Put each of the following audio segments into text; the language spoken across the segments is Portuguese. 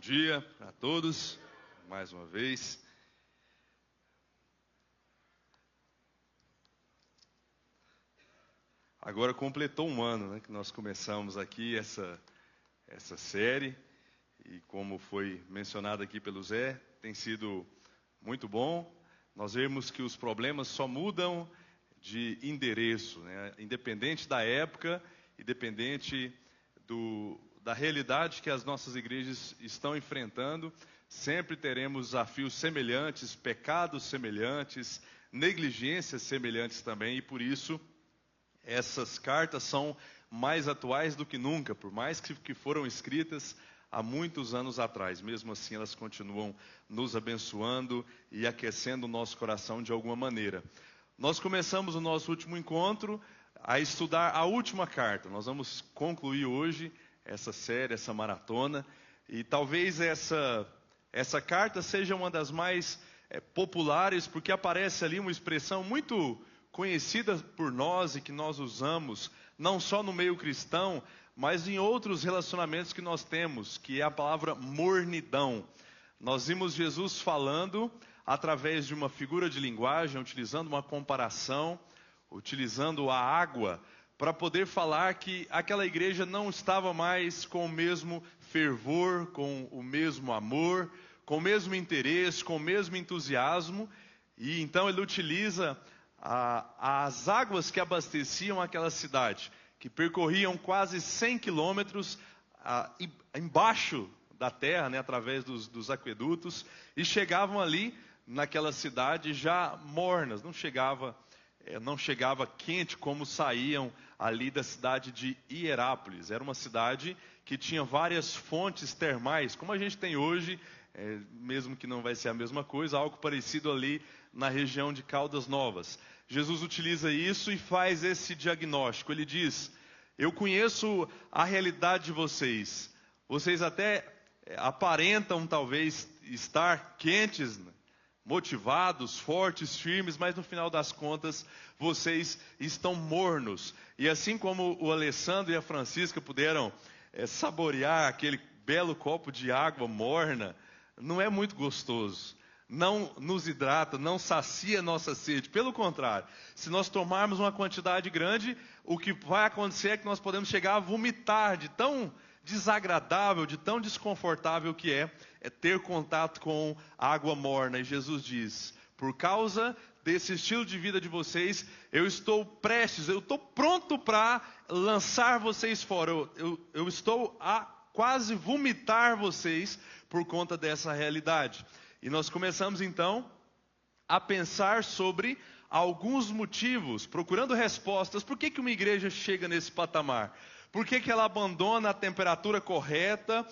dia a todos, mais uma vez. Agora completou um ano, né, que nós começamos aqui essa série, e como foi mencionado aqui pelo Zé, tem sido muito bom. Nós vemos que os problemas só mudam de endereço, né, independente da época, independente da realidade que as nossas igrejas estão enfrentando, sempre teremos desafios semelhantes, pecados semelhantes, negligências semelhantes também, e por isso essas cartas são mais atuais do que nunca, por mais que foram escritas há muitos anos atrás. Mesmo assim, elas continuam nos abençoando e aquecendo o nosso coração de alguma maneira. Nós começamos o nosso último encontro a estudar a última carta. Nós vamos concluir hoje essa série, essa maratona, e talvez essa carta seja uma das mais populares, porque aparece ali uma expressão muito conhecida por nós e que nós usamos, não só no meio cristão, mas em outros relacionamentos que nós temos, que é a palavra mornidão. Nós vimos Jesus falando através de uma figura de linguagem, utilizando uma comparação, utilizando a água, para poder falar que aquela igreja não estava mais com o mesmo fervor, com o mesmo amor, com o mesmo interesse, com o mesmo entusiasmo. E então ele utiliza as águas que abasteciam aquela cidade, que percorriam quase 100 quilômetros embaixo da terra, né, através dos aquedutos, e chegavam ali naquela cidade já mornas, não chegava quente como saíam ali da cidade de Hierápolis. Era uma cidade que tinha várias fontes termais, como a gente tem hoje, mesmo que não vai ser a mesma coisa, algo parecido ali na região de Caldas Novas. Jesus utiliza isso e faz esse diagnóstico. Ele diz: eu conheço a realidade de vocês. Vocês até aparentam talvez estar quentes, motivados, fortes, firmes, mas no final das contas vocês estão mornos. E assim como o Alessandro e a Francisca puderam saborear aquele belo copo de água morna, não é muito gostoso, não nos hidrata, não sacia nossa sede. Pelo contrário, se nós tomarmos uma quantidade grande, o que vai acontecer é que nós podemos chegar a vomitar de tão desagradável, de tão desconfortável que é ter contato com água morna. E Jesus diz: por causa desse estilo de vida de vocês, eu estou pronto para lançar vocês fora. Eu estou a quase vomitar vocês por conta dessa realidade. E nós começamos então a pensar sobre alguns motivos, procurando respostas. Por que uma igreja chega nesse patamar? Por que ela abandona a temperatura correta,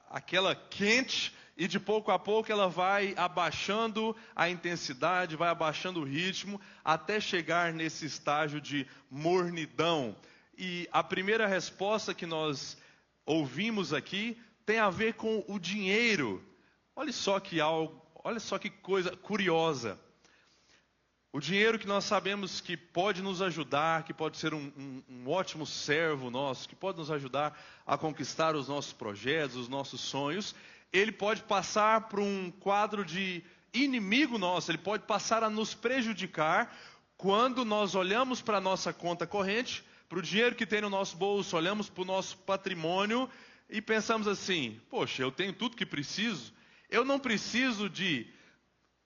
aquela quente, e de pouco a pouco ela vai abaixando a intensidade, vai abaixando o ritmo, até chegar nesse estágio de mornidão? E a primeira resposta que nós ouvimos aqui tem a ver com o dinheiro. Olha só que coisa curiosa. O dinheiro, que nós sabemos que pode nos ajudar, que pode ser um ótimo servo nosso, que pode nos ajudar a conquistar os nossos projetos, os nossos sonhos, ele pode passar por um quadro de inimigo nosso, ele pode passar a nos prejudicar quando nós olhamos para a nossa conta corrente, para o dinheiro que tem no nosso bolso, olhamos para o nosso patrimônio e pensamos assim: poxa, eu tenho tudo que preciso, eu não preciso de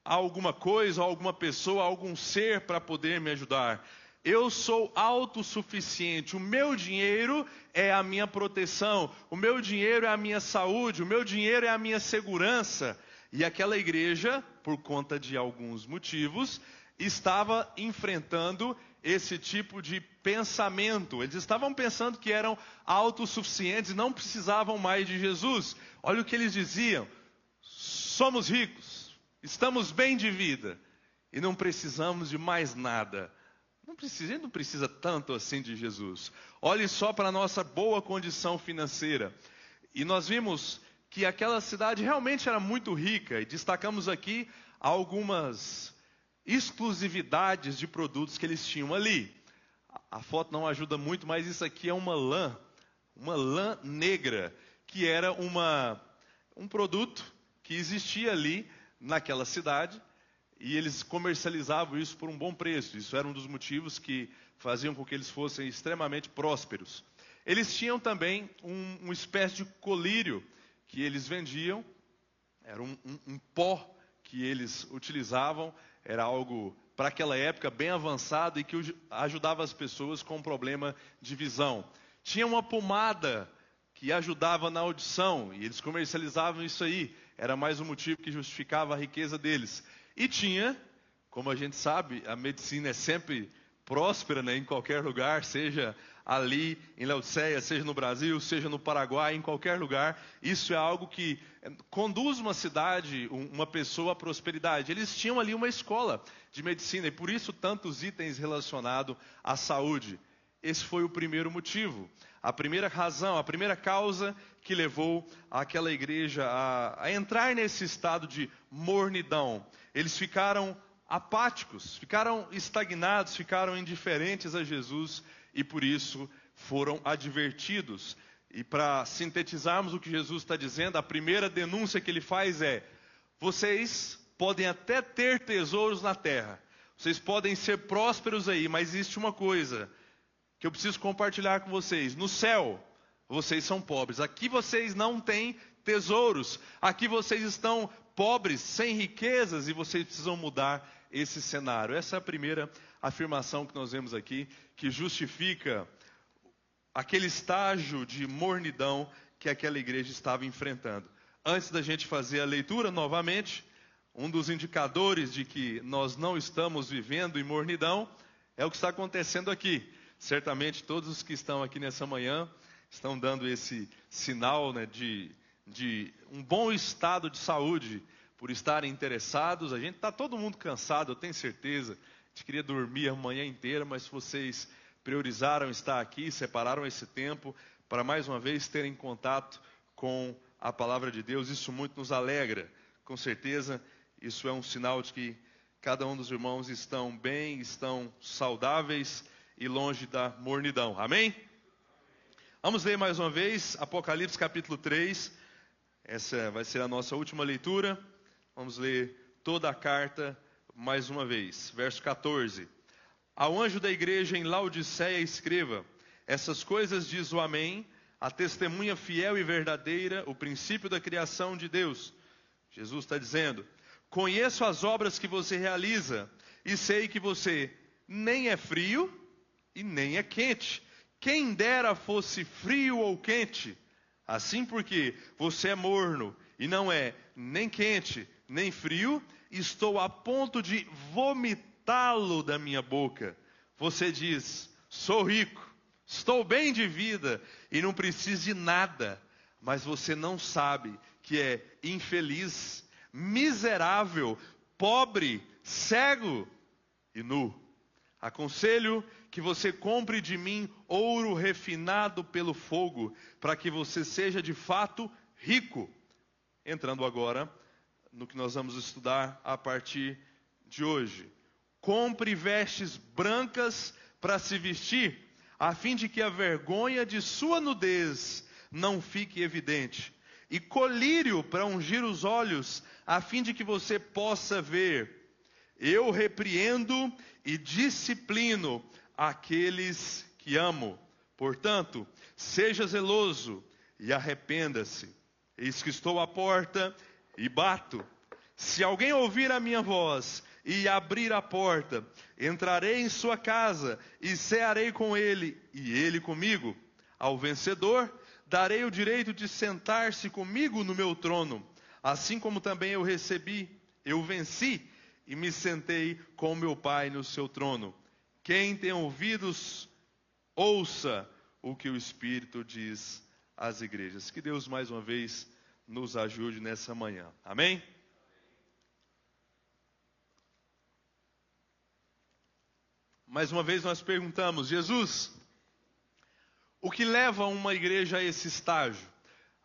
alguma coisa, alguma pessoa, algum ser para poder me ajudar. Eu sou autossuficiente, o meu dinheiro é a minha proteção, o meu dinheiro é a minha saúde, o meu dinheiro é a minha segurança. E aquela igreja, por conta de alguns motivos, estava enfrentando esse tipo de pensamento. Eles estavam pensando que eram autossuficientes e não precisavam mais de Jesus. Olha o que eles diziam: somos ricos, estamos bem de vida e não precisamos de mais nada. A gente não precisa tanto assim de Jesus. Olhe só para a nossa boa condição financeira. E nós vimos que aquela cidade realmente era muito rica. E destacamos aqui algumas exclusividades de produtos que eles tinham ali. A foto não ajuda muito, mas isso aqui é uma lã negra, que era uma um produto que existia ali naquela cidade e eles comercializavam isso por um bom preço. Isso era um dos motivos que faziam com que eles fossem extremamente prósperos. Eles tinham também uma espécie de colírio que eles vendiam, era um pó que eles utilizavam, era algo para aquela época bem avançado e que ajudava as pessoas com problema de visão. Tinha uma pomada que ajudava na audição e eles comercializavam isso aí, era mais um motivo que justificava a riqueza deles. E tinha, como a gente sabe, a medicina é sempre próspera, né, em qualquer lugar, seja ali em Laodiceia, seja no Brasil, seja no Paraguai, em qualquer lugar. Isso é algo que conduz uma cidade, uma pessoa à prosperidade. Eles tinham ali uma escola de medicina e por isso tantos itens relacionados à saúde. Esse foi o primeiro motivo, a primeira razão, a primeira causa que levou aquela igreja a entrar nesse estado de mornidão. Eles ficaram apáticos, ficaram estagnados, ficaram indiferentes a Jesus e por isso foram advertidos. E para sintetizarmos o que Jesus está dizendo, a primeira denúncia que ele faz é: vocês podem até ter tesouros na terra, vocês podem ser prósperos aí, mas existe uma coisa que eu preciso compartilhar com vocês: no céu vocês são pobres, aqui vocês não têm tesouros, aqui vocês estão pobres, sem riquezas e vocês precisam mudar esse cenário. Essa é a primeira afirmação que nós vemos aqui, que justifica aquele estágio de mornidão que aquela igreja estava enfrentando. Antes da gente fazer a leitura novamente, um dos indicadores de que nós não estamos vivendo em mornidão é o que está acontecendo aqui. Certamente todos os que estão aqui nessa manhã estão dando esse sinal, né, de um bom estado de saúde, por estarem interessados. A gente está todo mundo cansado, eu tenho certeza. A gente queria dormir a manhã inteira, mas vocês priorizaram estar aqui, separaram esse tempo para mais uma vez terem contato com a palavra de Deus. Isso muito nos alegra. Com certeza, isso é um sinal de que cada um dos irmãos estão bem, estão saudáveis e longe da mornidão. Amém? Vamos ler mais uma vez Apocalipse capítulo 3. Essa vai ser a nossa última leitura. Vamos ler toda a carta mais uma vez. Verso 14. Ao anjo da igreja em Laodiceia escreva: essas coisas diz o Amém, a testemunha fiel e verdadeira, o princípio da criação de Deus. Jesus está dizendo: conheço as obras que você realiza e sei que você nem é frio e nem é quente. Quem dera fosse frio ou quente. Assim, porque você é morno e não é nem quente nem frio, estou a ponto de vomitá-lo da minha boca. Você diz: sou rico, estou bem de vida e não preciso de nada. Mas você não sabe que é infeliz, miserável, pobre, cego e nu. Aconselho que você compre de mim ouro refinado pelo fogo, para que você seja de fato rico. Entrando agora no que nós vamos estudar a partir de hoje. Compre vestes brancas para se vestir, a fim de que a vergonha de sua nudez não fique evidente. E colírio para ungir os olhos, a fim de que você possa ver. Eu repreendo e disciplino aqueles que amo. Portanto, seja zeloso e arrependa-se. Eis que estou à porta e bato. Se alguém ouvir a minha voz e abrir a porta, entrarei em sua casa e cearei com ele e ele comigo. Ao vencedor, darei o direito de sentar-se comigo no meu trono, assim como também eu venci e me sentei com meu Pai no seu trono. Quem tem ouvidos, ouça o que o Espírito diz às igrejas. Que Deus mais uma vez nos ajude nessa manhã. Amém? Mais uma vez nós perguntamos: Jesus, o que leva uma igreja a esse estágio?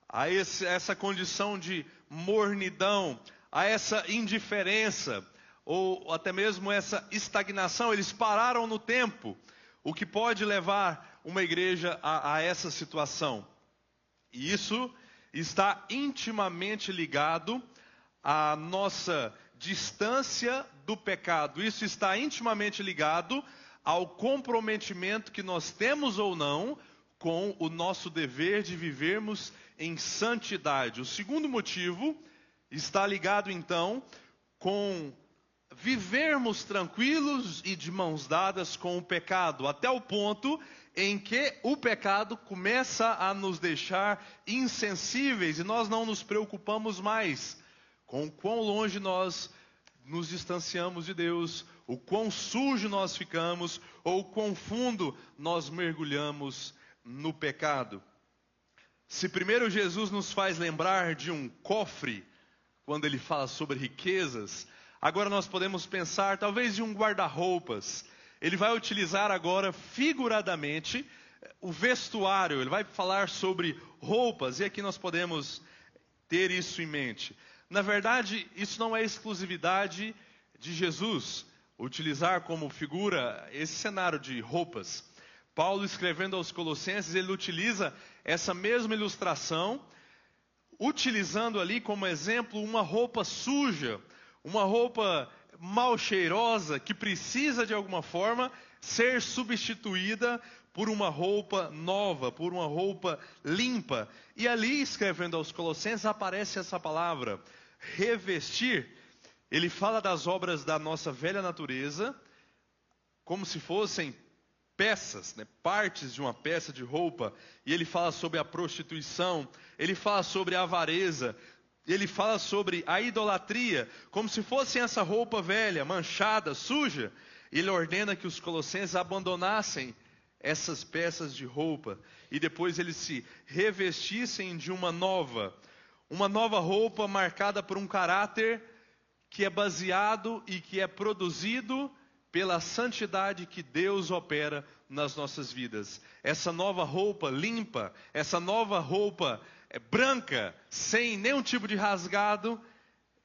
A essa condição de mornidão, a essa indiferença, ou até mesmo essa estagnação? Eles pararam no tempo. O que pode levar uma igreja a essa situação? E isso está intimamente ligado à nossa distância do pecado. Isso está intimamente ligado ao comprometimento que nós temos ou não com o nosso dever de vivermos em santidade. O segundo motivo está ligado então com vivermos tranquilos e de mãos dadas com o pecado, até o ponto em que o pecado começa a nos deixar insensíveis e nós não nos preocupamos mais com o quão longe nós nos distanciamos de Deus, o quão sujo nós ficamos ou o quão fundo nós mergulhamos no pecado. Se primeiro Jesus nos faz lembrar de um cofre, quando ele fala sobre riquezas, agora nós podemos pensar talvez de um guarda-roupas. Ele vai utilizar agora figuradamente o vestuário, ele vai falar sobre roupas, e aqui nós podemos ter isso em mente. Na verdade, isso não é exclusividade de Jesus, utilizar como figura esse cenário de roupas. Paulo, escrevendo aos Colossenses, ele utiliza essa mesma ilustração, utilizando ali como exemplo uma roupa suja, uma roupa mal cheirosa, que precisa de alguma forma ser substituída por uma roupa nova, por uma roupa limpa. E ali, escrevendo aos Colossenses, aparece essa palavra, revestir. Ele fala das obras da nossa velha natureza, como se fossem peças, partes de uma peça de roupa. E ele fala sobre a prostituição, ele fala sobre a avareza, ele fala sobre a idolatria, como se fosse essa roupa velha, manchada, suja. Ele ordena que os colossenses abandonassem essas peças de roupa e depois eles se revestissem de uma nova roupa marcada por um caráter que é baseado e que é produzido pela santidade que Deus opera nas nossas vidas. Essa nova roupa limpa, essa nova roupa branca, sem nenhum tipo de rasgado,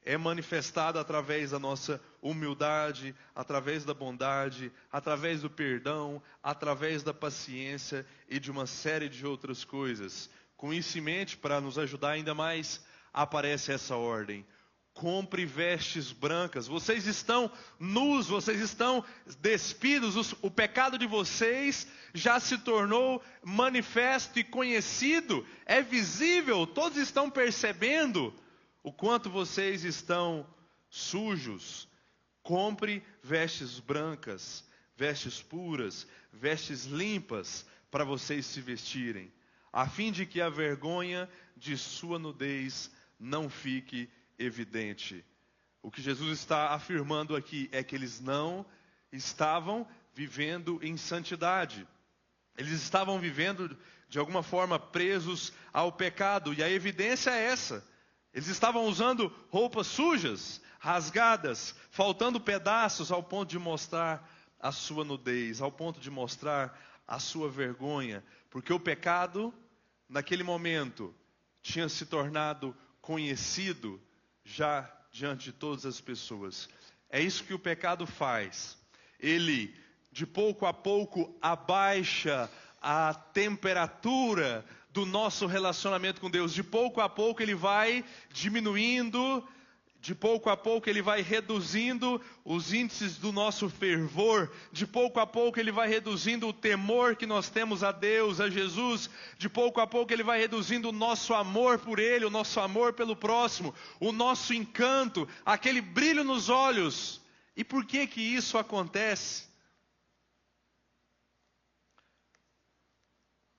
é manifestada através da nossa humildade, através da bondade, através do perdão, através da paciência e de uma série de outras coisas. Com isso em mente, para nos ajudar ainda mais, aparece essa ordem. Compre vestes brancas. Vocês estão nus, vocês estão despidos. O pecado de vocês já se tornou manifesto e conhecido. É visível, todos estão percebendo o quanto vocês estão sujos. Compre vestes brancas, vestes puras, vestes limpas para vocês se vestirem, a fim de que a vergonha de sua nudez não fique evidente. O que Jesus está afirmando aqui é que eles não estavam vivendo em santidade. Eles estavam vivendo de alguma forma presos ao pecado. E a evidência é essa. Eles estavam usando roupas sujas, rasgadas, faltando pedaços ao ponto de mostrar a sua nudez, ao ponto de mostrar a sua vergonha. Porque o pecado, naquele momento, tinha se tornado conhecido já diante de todas as pessoas. É isso que o pecado faz. Ele, de pouco a pouco, abaixa a temperatura do nosso relacionamento com Deus. De pouco a pouco ele vai diminuindo, de pouco a pouco ele vai reduzindo os índices do nosso fervor. De pouco a pouco ele vai reduzindo o temor que nós temos a Deus, a Jesus. De pouco a pouco ele vai reduzindo o nosso amor por Ele, o nosso amor pelo próximo, o nosso encanto, aquele brilho nos olhos. E por que que isso acontece?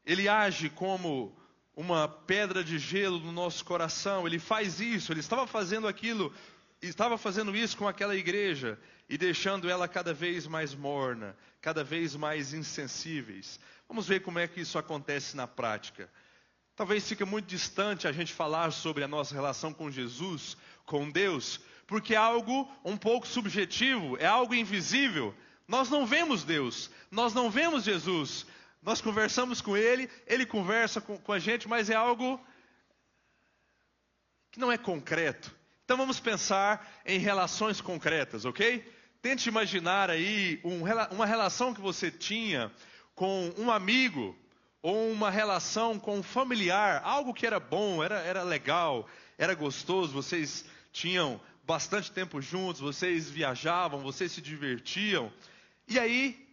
Ele age como uma pedra de gelo no nosso coração. Ele faz isso, ele estava fazendo aquilo, estava fazendo isso com aquela igreja e deixando ela cada vez mais morna, cada vez mais insensíveis. Vamos ver como é que isso acontece na prática. Talvez fique muito distante a gente falar sobre a nossa relação com Jesus, com Deus, porque é algo um pouco subjetivo, é algo invisível. Nós não vemos Deus, nós não vemos Jesus. Nós conversamos com Ele, Ele conversa com a gente, mas é algo que não é concreto. Então vamos pensar em relações concretas, ok? Tente imaginar aí uma relação que você tinha com um amigo, ou uma relação com um familiar, algo que era bom, era legal, era gostoso, vocês tinham bastante tempo juntos, vocês viajavam, vocês se divertiam, e aí,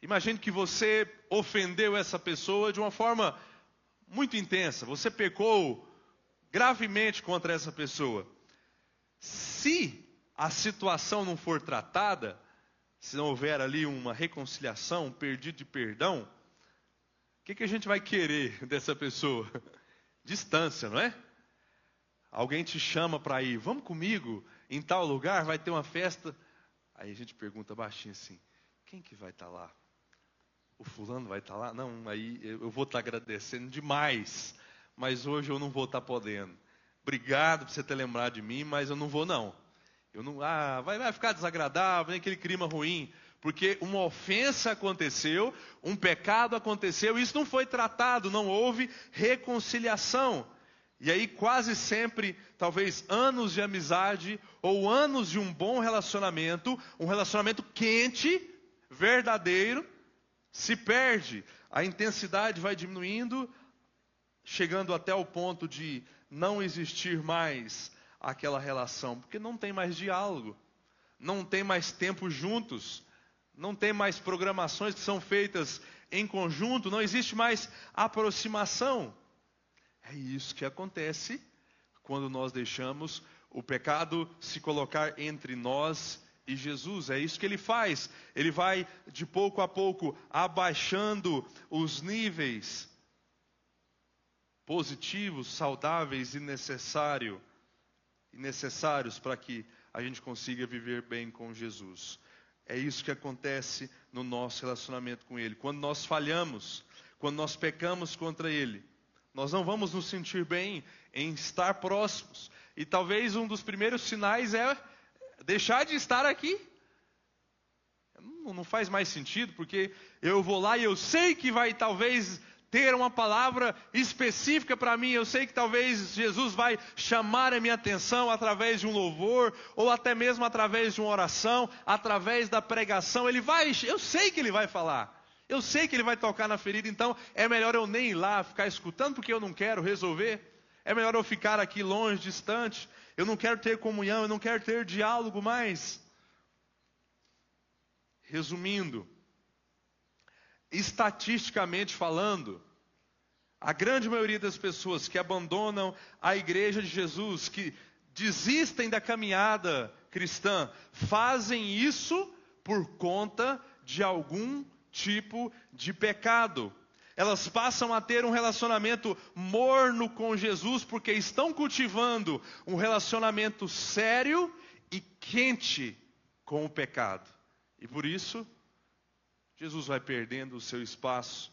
imagine que você ofendeu essa pessoa de uma forma muito intensa, você pecou gravemente contra essa pessoa. Se a situação não for tratada, se não houver ali uma reconciliação, um pedido de perdão, o que a gente vai querer dessa pessoa? Distância, não é? Alguém te chama para ir, vamos comigo, em tal lugar, vai ter uma festa. Aí a gente pergunta baixinho assim, quem que vai estar lá? O fulano vai estar lá? Não, aí eu vou estar agradecendo demais, mas hoje eu não vou estar podendo. Obrigado por você ter lembrado de mim, mas eu não vou não. Vai ficar desagradável, vem aquele clima ruim, porque uma ofensa aconteceu, um pecado aconteceu, isso não foi tratado, não houve reconciliação. E aí quase sempre, talvez anos de amizade, ou anos de um bom relacionamento, um relacionamento quente, verdadeiro, se perde. A intensidade vai diminuindo, chegando até o ponto de não existir mais aquela relação, porque não tem mais diálogo, não tem mais tempo juntos, não tem mais programações que são feitas em conjunto, não existe mais aproximação. É isso que acontece quando nós deixamos o pecado se colocar entre nós e Jesus. É isso que ele faz. Ele vai de pouco a pouco abaixando os níveis positivos, saudáveis e necessários para que a gente consiga viver bem com Jesus. É isso que acontece no nosso relacionamento com Ele. Quando nós falhamos, quando nós pecamos contra Ele, nós não vamos nos sentir bem em estar próximos. E talvez um dos primeiros sinais é deixar de estar aqui. Não faz mais sentido, porque eu vou lá e eu sei que vai talvez ter uma palavra específica para mim. Eu sei que talvez Jesus vai chamar a minha atenção através de um louvor, ou até mesmo através de uma oração, através da pregação. Eu sei que Ele vai falar. Eu sei que Ele vai tocar na ferida, então é melhor eu nem ir lá ficar escutando, porque eu não quero resolver. É melhor eu ficar aqui longe, distante. Eu não quero ter comunhão, eu não quero ter diálogo mais. Resumindo, estatisticamente falando, a grande maioria das pessoas que abandonam a igreja de Jesus, que desistem da caminhada cristã, fazem isso por conta de algum tipo de pecado. Elas passam a ter um relacionamento morno com Jesus, porque estão cultivando um relacionamento sério e quente com o pecado. E por isso, Jesus vai perdendo o seu espaço,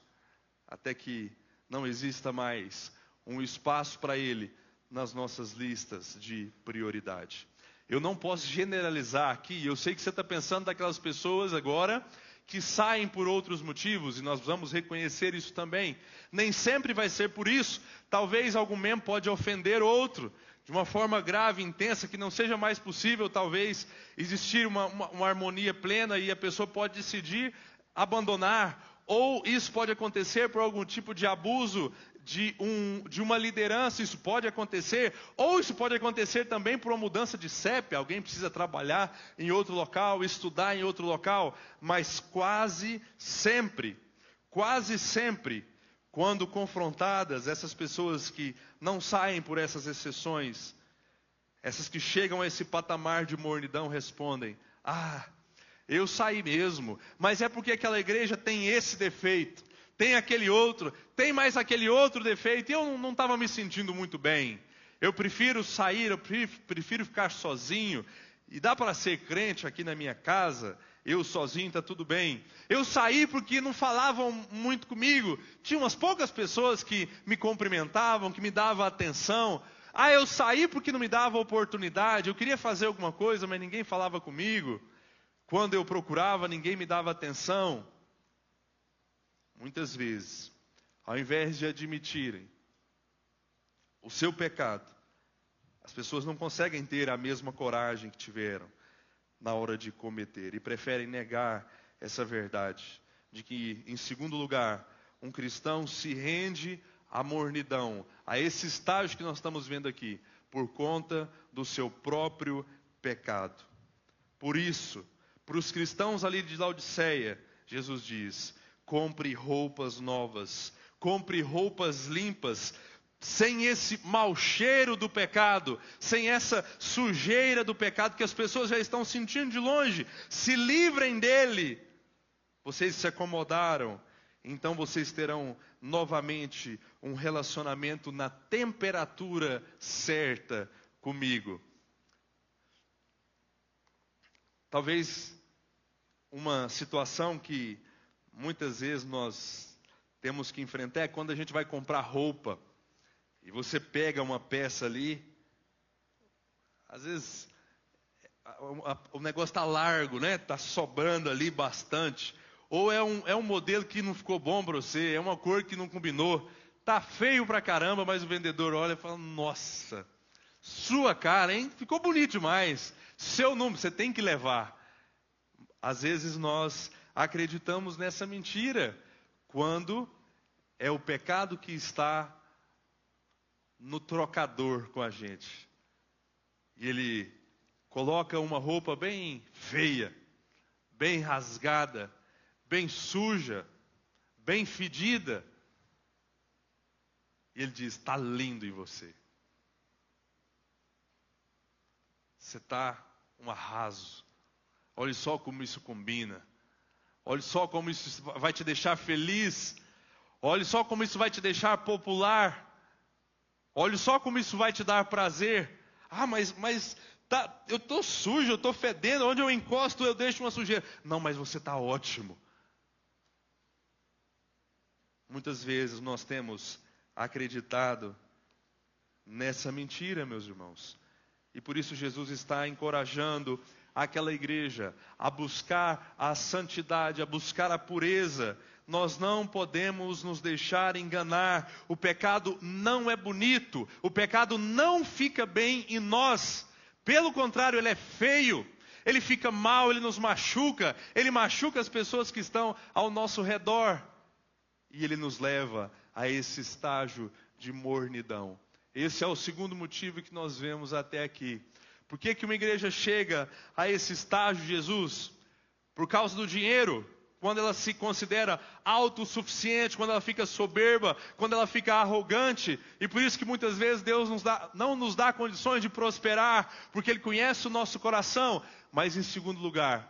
até que não exista mais um espaço para Ele nas nossas listas de prioridade. Eu não posso generalizar aqui, eu sei que você está pensando daquelas pessoas agora que saem por outros motivos, e nós vamos reconhecer isso também. Nem sempre vai ser por isso. Talvez algum membro pode ofender outro, de uma forma grave, intensa, que não seja mais possível, talvez, existir uma harmonia plena, e a pessoa pode decidir abandonar. Ou isso pode acontecer por algum tipo de abuso de uma liderança, isso pode acontecer. Ou isso pode acontecer também por uma mudança de CEP, alguém precisa trabalhar em outro local, estudar em outro local. Mas quase sempre, quando confrontadas, essas pessoas que não saem por essas exceções, essas que chegam a esse patamar de mornidão, respondem: eu saí mesmo, mas é porque aquela igreja tem esse defeito, tem aquele outro, tem mais aquele outro defeito, e eu não estava me sentindo muito bem. Eu prefiro sair, eu prefiro ficar sozinho, e dá para ser crente aqui na minha casa, eu sozinho está tudo bem. Eu saí porque não falavam muito comigo, tinha umas poucas pessoas que me cumprimentavam, que me davam atenção. Eu saí porque não me dava oportunidade, eu queria fazer alguma coisa, mas ninguém falava comigo. Quando eu procurava, ninguém me dava atenção. Muitas vezes, ao invés de admitirem o seu pecado, as pessoas não conseguem ter a mesma coragem que tiveram na hora de cometer, e preferem negar essa verdade, de que, em segundo lugar, um cristão se rende à mornidão, a esse estágio que nós estamos vendo aqui, por conta do seu próprio pecado. Por isso, para os cristãos ali de Laodiceia, Jesus diz: compre roupas novas, compre roupas limpas, sem esse mau cheiro do pecado, sem essa sujeira do pecado que as pessoas já estão sentindo de longe. Se livrem dele. Vocês se acomodaram, então vocês terão novamente um relacionamento na temperatura certa comigo. Talvez uma situação que muitas vezes nós temos que enfrentar é quando a gente vai comprar roupa e você pega uma peça ali, às vezes o negócio está largo, né? Está sobrando ali bastante. Ou é um modelo que não ficou bom para você, é uma cor que não combinou, tá feio pra caramba, mas o vendedor olha e fala: nossa, sua cara, hein? Ficou bonito demais. Seu número, você tem que levar. Às vezes nós acreditamos nessa mentira, quando é o pecado que está no trocador com a gente. E ele coloca uma roupa bem feia, bem rasgada, bem suja, bem fedida. E ele diz: está lindo em você. Você está um arraso. Olha só como isso combina. Olha só como isso vai te deixar feliz. Olha só como isso vai te deixar popular. Olha só como isso vai te dar prazer. Ah, mas tá, eu estou sujo, eu estou fedendo. Onde eu encosto eu deixo uma sujeira. Não, mas você está ótimo. Muitas vezes nós temos acreditado nessa mentira, meus irmãos. E por isso Jesus está encorajando aquela igreja a buscar a santidade, a buscar a pureza. Nós não podemos nos deixar enganar. O pecado não é bonito. O pecado não fica bem em nós. Pelo contrário, ele é feio. Ele fica mal, ele nos machuca. Ele machuca as pessoas que estão ao nosso redor. E ele nos leva a esse estágio de mornidão. Esse é o segundo motivo que nós vemos até aqui. Por que uma igreja chega a esse estágio de Jesus? Por causa do dinheiro. Quando ela se considera autossuficiente, quando ela fica soberba, quando ela fica arrogante. E por isso que muitas vezes Deus não nos dá condições de prosperar, porque Ele conhece o nosso coração. Mas em segundo lugar,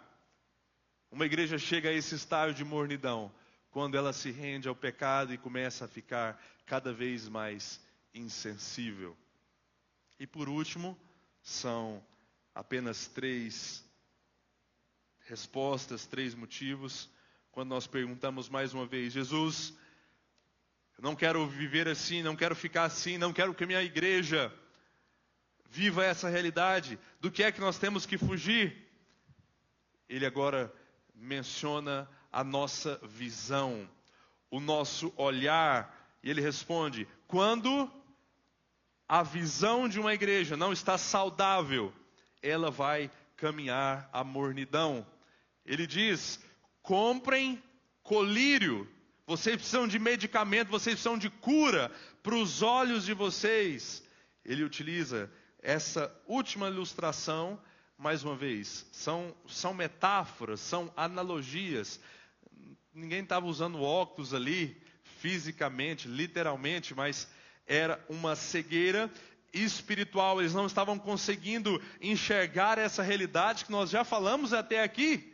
uma igreja chega a esse estágio de mornidão, quando ela se rende ao pecado e começa a ficar cada vez mais insensível. E por último, são apenas 3 respostas, 3 motivos. Quando nós perguntamos mais uma vez: Jesus, eu não quero viver assim, não quero ficar assim, não quero que a minha igreja viva essa realidade. Do que é que nós temos que fugir? Ele agora menciona a nossa visão, o nosso olhar. E ele responde: quando a visão de uma igreja não está saudável, ela vai caminhar à mornidão. Ele diz: comprem colírio. Vocês precisam de medicamento, vocês precisam de cura para os olhos de vocês. Ele utiliza essa última ilustração, mais uma vez, são metáforas, são analogias. Ninguém estava usando óculos ali, fisicamente, literalmente, mas era uma cegueira espiritual. Eles não estavam conseguindo enxergar essa realidade que nós já falamos até aqui.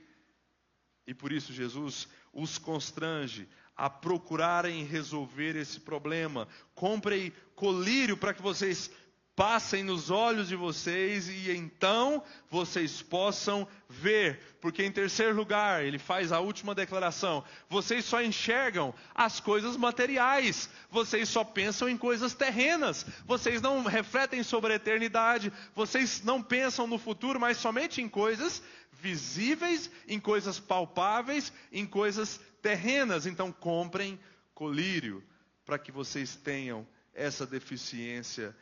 E por isso Jesus os constrange a procurarem resolver esse problema. Comprem colírio para que vocês passem nos olhos de vocês e então vocês possam ver. Porque em terceiro lugar, ele faz a última declaração: vocês só enxergam as coisas materiais, vocês só pensam em coisas terrenas, vocês não refletem sobre a eternidade, vocês não pensam no futuro, mas somente em coisas visíveis, em coisas palpáveis, em coisas terrenas. Então comprem colírio para que vocês tenham essa deficiência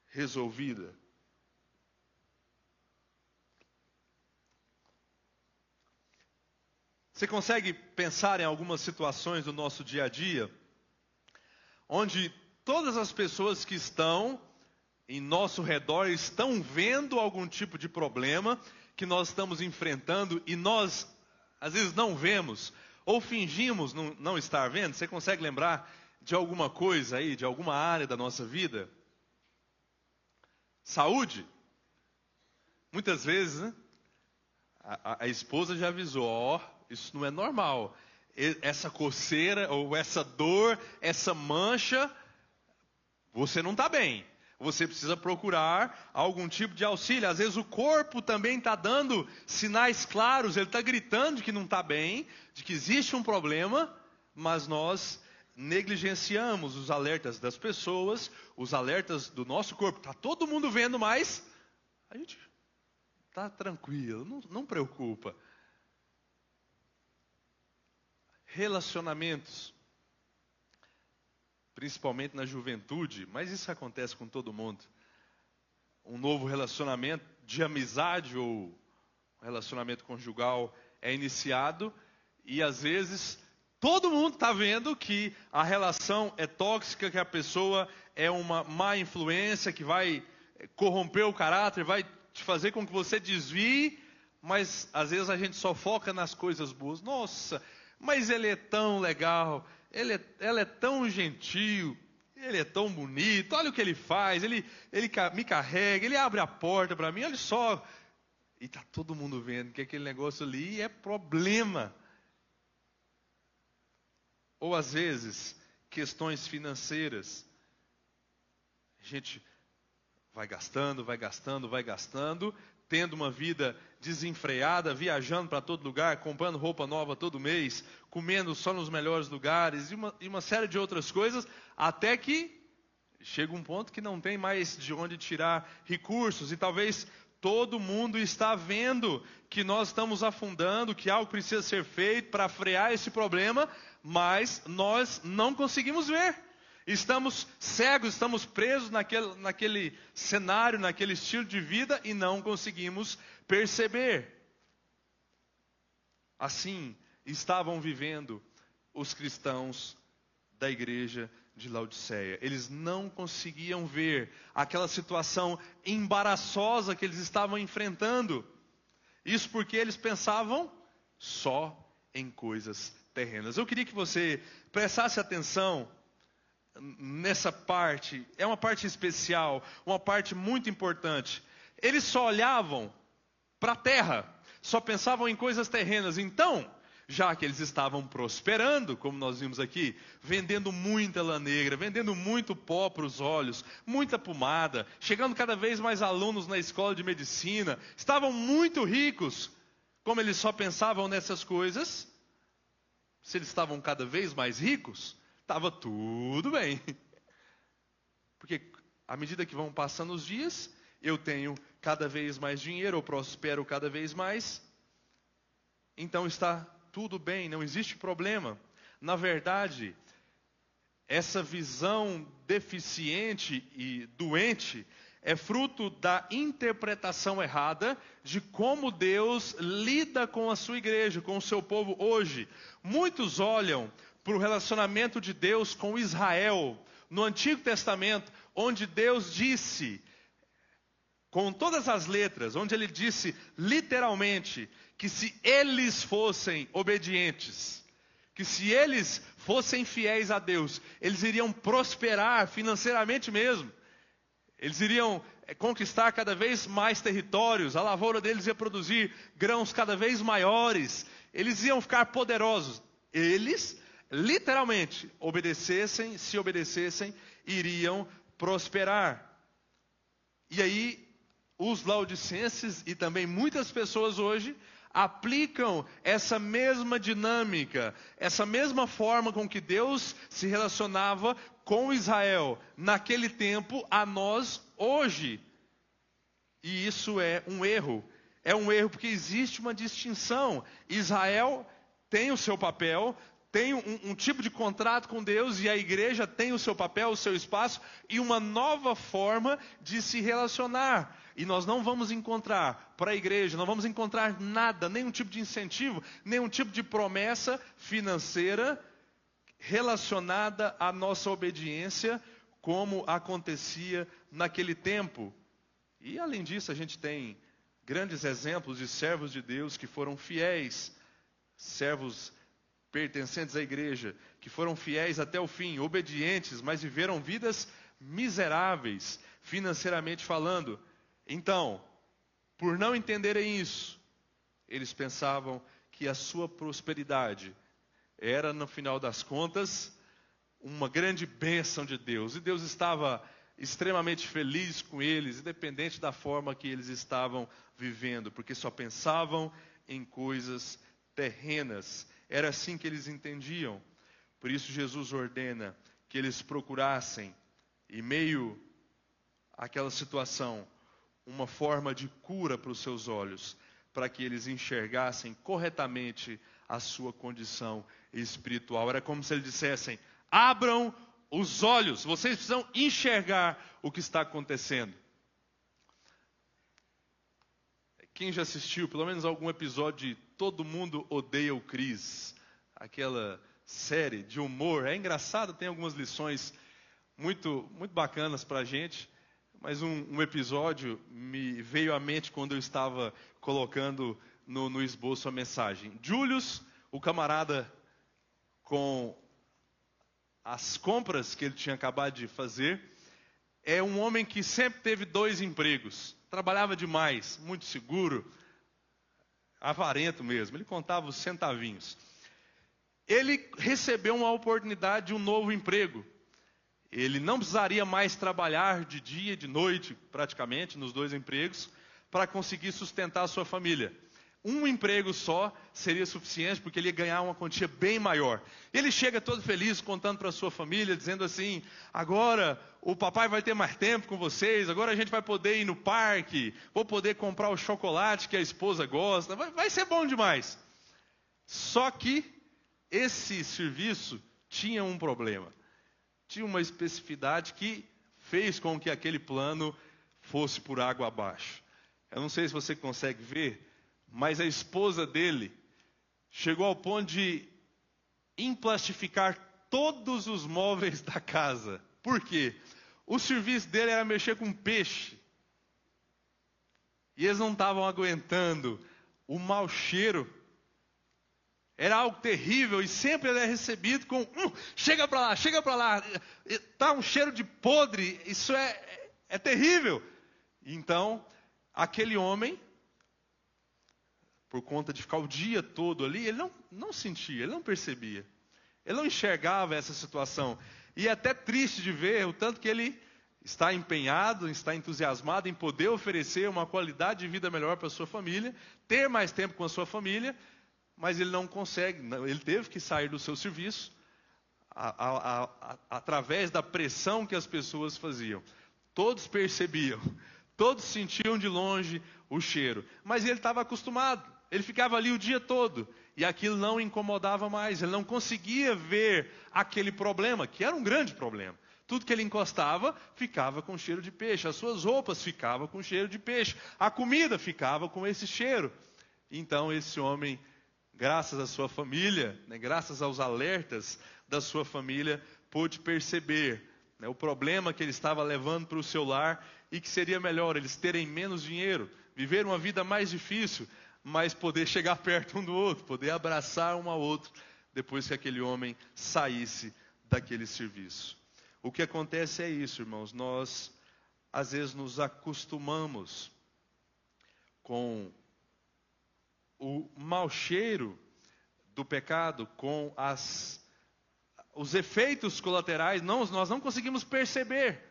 resolvida. Você consegue pensar em algumas situações do nosso dia a dia, onde todas as pessoas que estão em nosso redor estão vendo algum tipo de problema que nós estamos enfrentando e nós, às vezes, não vemos ou fingimos não estar vendo? Você consegue lembrar de alguma coisa aí, de alguma área da nossa vida? Saúde. Muitas vezes, né, a esposa já avisou, ó, isso não é normal. Essa coceira ou essa dor, essa mancha, você não está bem. Você precisa procurar algum tipo de auxílio. Às vezes o corpo também está dando sinais claros, ele está gritando de que não está bem, de que existe um problema, mas nós negligenciamos os alertas das pessoas, os alertas do nosso corpo. Está todo mundo vendo, mas a gente está tranquilo, não preocupa. Relacionamentos, principalmente na juventude, mas isso acontece com todo mundo. Um novo relacionamento de amizade ou relacionamento conjugal é iniciado e às vezes todo mundo está vendo que a relação é tóxica, que a pessoa é uma má influência, que vai corromper o caráter, vai te fazer com que você desvie, mas às vezes a gente só foca nas coisas boas. Nossa, mas ele é tão legal, ela é tão gentil, ele é tão bonito, olha o que ele faz, ele me carrega, ele abre a porta para mim, olha só. E está todo mundo vendo que aquele negócio ali é problema. Ou às vezes, questões financeiras. A gente vai gastando, tendo uma vida desenfreada, viajando para todo lugar, comprando roupa nova todo mês, comendo só nos melhores lugares e uma série de outras coisas, até que chega um ponto que não tem mais de onde tirar recursos e talvez todo mundo está vendo que nós estamos afundando, que algo precisa ser feito para frear esse problema, mas nós não conseguimos ver. Estamos cegos, estamos presos naquele cenário, naquele estilo de vida e não conseguimos perceber. Assim estavam vivendo os cristãos da igreja de Laodiceia. Eles não conseguiam ver aquela situação embaraçosa que eles estavam enfrentando. Isso porque eles pensavam só em coisas terrenas. Eu queria que você prestasse atenção nessa parte. É uma parte especial, uma parte muito importante. Eles só olhavam para a terra, só pensavam em coisas terrenas. Então, já que eles estavam prosperando, como nós vimos aqui, vendendo muita lã negra, vendendo muito pó para os olhos, muita pomada, chegando cada vez mais alunos na escola de medicina, estavam muito ricos. Como eles só pensavam nessas coisas, se eles estavam cada vez mais ricos, estava tudo bem. Porque à medida que vão passando os dias, eu tenho cada vez mais dinheiro, eu prospero cada vez mais, então está tudo bem, não existe problema. Na verdade, essa visão deficiente e doente é fruto da interpretação errada de como Deus lida com a sua igreja, com o seu povo hoje. Muitos olham para o relacionamento de Deus com Israel no Antigo Testamento, onde Deus disse, com todas as letras, onde ele disse literalmente que se eles fossem obedientes, que se eles fossem fiéis a Deus, eles iriam prosperar financeiramente mesmo. Eles iriam conquistar cada vez mais territórios, a lavoura deles ia produzir grãos cada vez maiores, eles iam ficar poderosos. Eles, literalmente, se obedecessem, iriam prosperar. E aí, os laodicenses e também muitas pessoas hoje aplicam essa mesma dinâmica, essa mesma forma com que Deus se relacionava com Israel naquele tempo a nós hoje. E isso é um erro. É um erro porque existe uma distinção. Israel tem o seu papel, tem um tipo de contrato com Deus e a igreja tem o seu papel, o seu espaço e uma nova forma de se relacionar. E nós não vamos encontrar para a igreja, não vamos encontrar nada, nenhum tipo de incentivo, nenhum tipo de promessa financeira relacionada à nossa obediência, como acontecia naquele tempo. E além disso, a gente tem grandes exemplos de servos de Deus que foram fiéis, servos pertencentes à igreja, que foram fiéis até o fim, obedientes, mas viveram vidas miseráveis, financeiramente falando. Então, por não entenderem isso, eles pensavam que a sua prosperidade era, no final das contas, uma grande bênção de Deus. E Deus estava extremamente feliz com eles, independente da forma que eles estavam vivendo, porque só pensavam em coisas terrenas. Era assim que eles entendiam. Por isso Jesus ordena que eles procurassem, em meio àquela situação, uma forma de cura para os seus olhos, para que eles enxergassem corretamente a sua condição espiritual. Era como se eles dissessem: abram os olhos, vocês precisam enxergar o que está acontecendo. Quem já assistiu pelo menos algum episódio de Todo Mundo Odeia o Chris, aquela série de humor, é engraçado, tem algumas lições muito bacanas para a gente, mas um episódio me veio à mente quando eu estava colocando no esboço a mensagem. Julius, o camarada com as compras que ele tinha acabado de fazer, é um homem que sempre teve 2 empregos. Trabalhava demais, muito seguro, avarento mesmo. Ele contava os centavinhos. Ele recebeu uma oportunidade de um novo emprego. Ele não precisaria mais trabalhar de dia e de noite, praticamente, nos 2 empregos, para conseguir sustentar a sua família. Um emprego só seria suficiente, porque ele ia ganhar uma quantia bem maior. Ele chega todo feliz, contando para a sua família, dizendo assim: agora o papai vai ter mais tempo com vocês, agora a gente vai poder ir no parque, vou poder comprar o chocolate que a esposa gosta, vai ser bom demais. Só que esse serviço tinha um problema. Tinha uma especificidade que fez com que aquele plano fosse por água abaixo. Eu não sei se você consegue ver, mas a esposa dele chegou ao ponto de emplastificar todos os móveis da casa. Por quê? O serviço dele era mexer com peixe. E eles não estavam aguentando o mau cheiro. Era algo terrível e sempre ele é recebido com: chega para lá, está um cheiro de podre, isso é terrível. Então, aquele homem, por conta de ficar o dia todo ali, ele não sentia, ele não percebia. Ele não enxergava essa situação. E é até triste de ver o tanto que ele está empenhado, está entusiasmado em poder oferecer uma qualidade de vida melhor para a sua família, ter mais tempo com a sua família, mas ele não consegue, ele teve que sair do seu serviço através da pressão que as pessoas faziam. Todos percebiam, todos sentiam de longe o cheiro, mas ele estava acostumado. Ele ficava ali o dia todo e aquilo não incomodava mais. Ele não conseguia ver aquele problema, que era um grande problema. Tudo que ele encostava ficava com cheiro de peixe. As suas roupas ficavam com cheiro de peixe. A comida ficava com esse cheiro. Então esse homem, graças à sua família, graças aos alertas da sua família, pôde perceber o problema que ele estava levando para o seu lar e que seria melhor eles terem menos dinheiro, viver uma vida mais difícil, mas poder chegar perto um do outro, poder abraçar um ao outro, depois que aquele homem saísse daquele serviço. O que acontece é isso, irmãos, nós às vezes nos acostumamos com o mau cheiro do pecado, com os efeitos colaterais, nós não conseguimos perceber,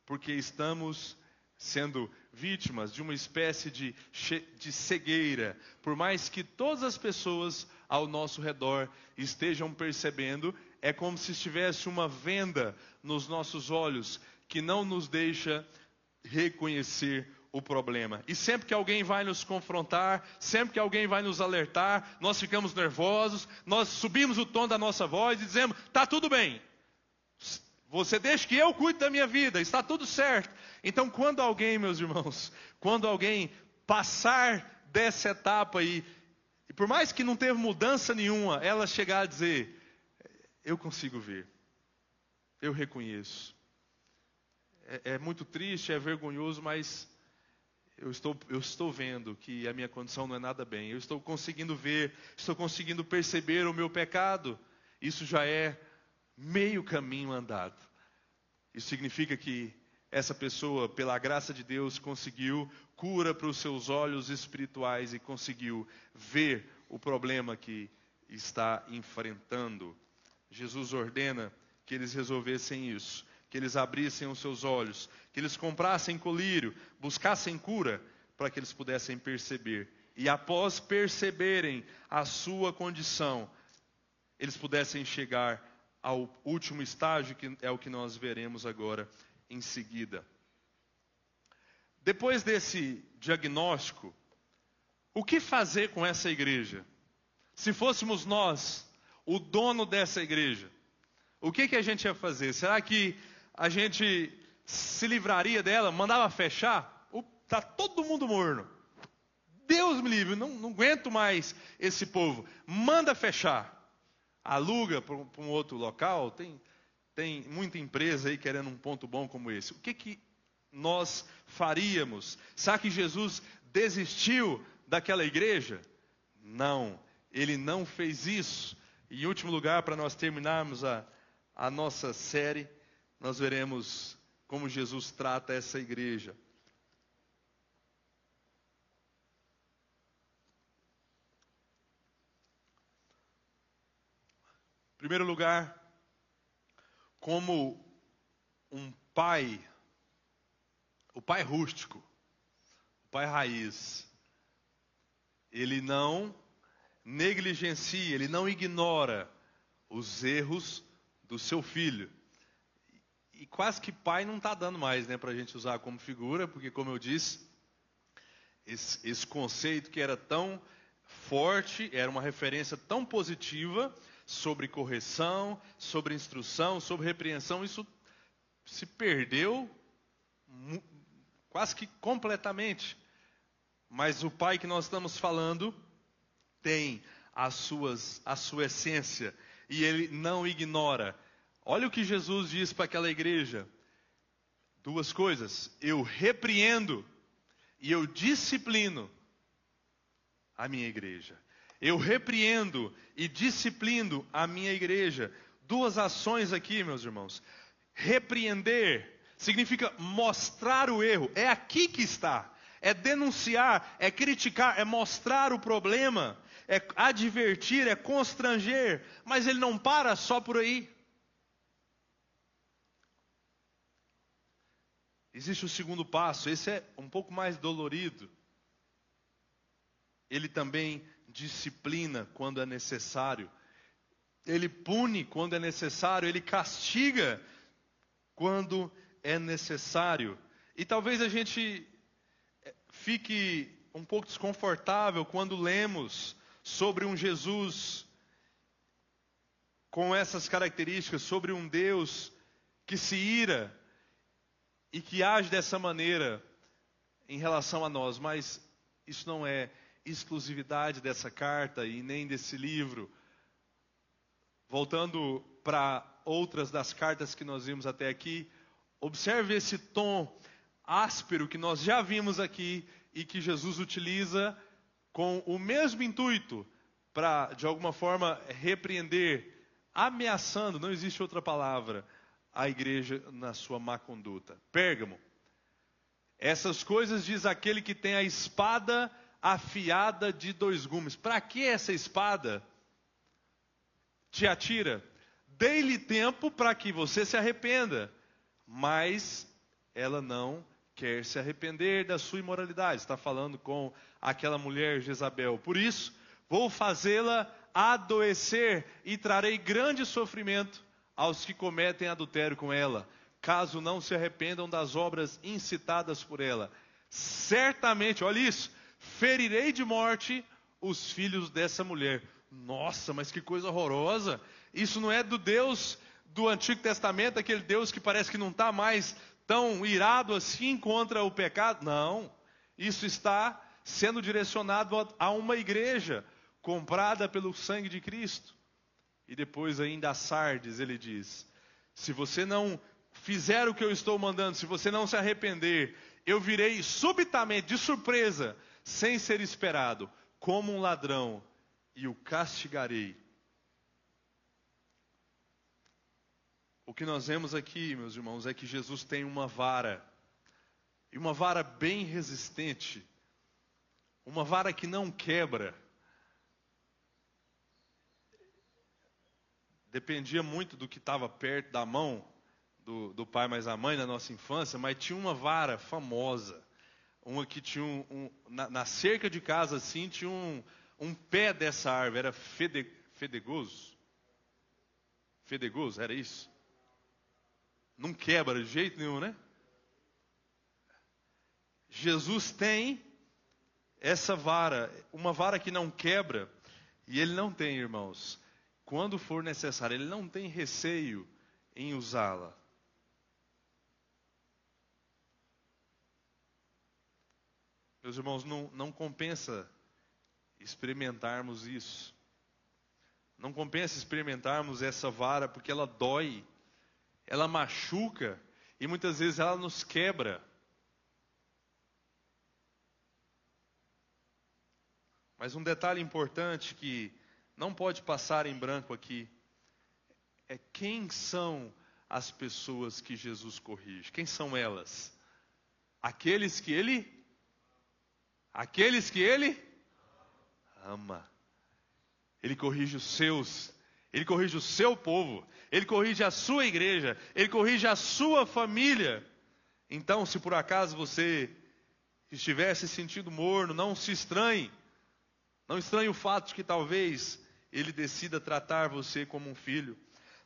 porque estamos sendo vítimas de uma espécie de cegueira. Por mais que todas as pessoas ao nosso redor estejam percebendo, é como se estivesse uma venda nos nossos olhos que não nos deixa reconhecer o problema. E sempre que alguém vai nos confrontar, sempre que alguém vai nos alertar, nós ficamos nervosos, nós subimos o tom da nossa voz e dizemos: está tudo bem. Você deixa que eu cuide da minha vida, está tudo certo. Então, quando alguém, meus irmãos, quando alguém passar dessa etapa e por mais que não teve mudança nenhuma, ela chegar a dizer: eu consigo ver, eu reconheço. É muito triste, é vergonhoso, mas eu estou vendo que a minha condição não é nada bem. Eu estou conseguindo ver, estou conseguindo perceber o meu pecado. Isso já é meio caminho andado. Isso significa que essa pessoa, pela graça de Deus, conseguiu cura para os seus olhos espirituais e conseguiu ver o problema que está enfrentando. Jesus ordena que eles resolvessem isso, que eles abrissem os seus olhos, que eles comprassem colírio, buscassem cura, para que eles pudessem perceber. E após perceberem a sua condição, eles pudessem chegar ao último estágio, que é o que nós veremos agora em seguida. Depois desse diagnóstico, o que fazer com essa igreja? Se fôssemos nós, o dono dessa igreja, o que a gente ia fazer? Será que a gente se livraria dela, mandava fechar? Está todo mundo morno. Deus me livre, não aguento mais esse povo. Manda fechar. Aluga para um outro local. Tem muita empresa aí querendo um ponto bom como esse. O que nós faríamos? Será que Jesus desistiu daquela igreja? Não, ele não fez isso. E em último lugar, para nós terminarmos a nossa série, nós veremos como Jesus trata essa igreja. Em primeiro lugar, como um pai, o pai rústico, o pai raiz, ele não negligencia, ele não ignora os erros do seu filho. E quase que pai não está dando mais, né, para a gente usar como figura, porque, como eu disse, esse conceito que era tão forte, era uma referência tão positiva sobre correção, sobre instrução, sobre repreensão, isso se perdeu quase que completamente. Mas o pai que nós estamos falando tem a sua essência e ele não ignora. Olha o que Jesus diz para aquela igreja. Duas coisas: eu repreendo e eu disciplino a minha igreja. Eu repreendo e disciplino a minha igreja. Duas ações aqui, meus irmãos. Repreender significa mostrar o erro. É aqui que está. É denunciar, é criticar, é mostrar o problema, é advertir, é constranger. Mas ele não para só por aí. Existe o segundo passo, esse é um pouco mais dolorido. Ele também disciplina quando é necessário. Ele pune quando é necessário. Ele castiga quando é necessário. E talvez a gente fique um pouco desconfortável quando lemos sobre um Jesus com essas características, sobre um Deus que se ira e que age dessa maneira em relação a nós. Mas isso não é exclusividade dessa carta e nem desse livro. Voltando para outras das cartas que nós vimos até aqui, observe esse tom áspero que nós já vimos aqui e que Jesus utiliza com o mesmo intuito para, de alguma forma, repreender, ameaçando, não existe outra palavra, a igreja na sua má conduta. Pérgamo: essas coisas diz aquele que tem a espada afiada de 2 gumes. Para que essa espada? Tiatira: dei-lhe tempo para que você se arrependa, mas ela não quer se arrepender da sua imoralidade. Está falando com aquela mulher Jezabel. Por isso, vou fazê-la adoecer e trarei grande sofrimento aos que cometem adultério com ela, caso não se arrependam das obras incitadas por ela. certamente, olha isso, ferirei de morte os filhos dessa mulher. Nossa, mas que coisa horrorosa. Isso não é do Deus do Antigo Testamento, aquele Deus que parece que não está mais tão irado assim contra o pecado. Não, isso está sendo direcionado a uma igreja comprada pelo sangue de Cristo. E depois ainda a Sardes ele diz: se você não fizer o que eu estou mandando, se você não se arrepender, eu virei subitamente, de surpresa, sem ser esperado, como um ladrão, e o castigarei. O que nós vemos aqui, meus irmãos, é que Jesus tem uma vara, e uma vara bem resistente, uma vara que não quebra. Dependia muito do que estava perto da mão do pai mais a mãe na nossa infância, mas tinha uma vara famosa, uma que tinha na cerca de casa assim, tinha um pé dessa árvore, era fedegoso, era isso? Não quebra de jeito nenhum, né? Jesus tem essa vara, uma vara que não quebra, e ele não tem, irmãos, quando for necessário, ele não tem receio em usá-la. Meus irmãos, não compensa experimentarmos isso. Não compensa experimentarmos essa vara, porque ela dói, ela machuca, e muitas vezes ela nos quebra. Mas um detalhe importante que não pode passar em branco aqui, é quem são as pessoas que Jesus corrige. Quem são elas? Aqueles que Ele ama. Ele corrige os seus, Ele corrige o seu povo, Ele corrige a sua igreja, Ele corrige a sua família. Então, se por acaso você estiver se sentindo morno, não se estranhe. Não estranhe o fato de que talvez Ele decida tratar você como um filho.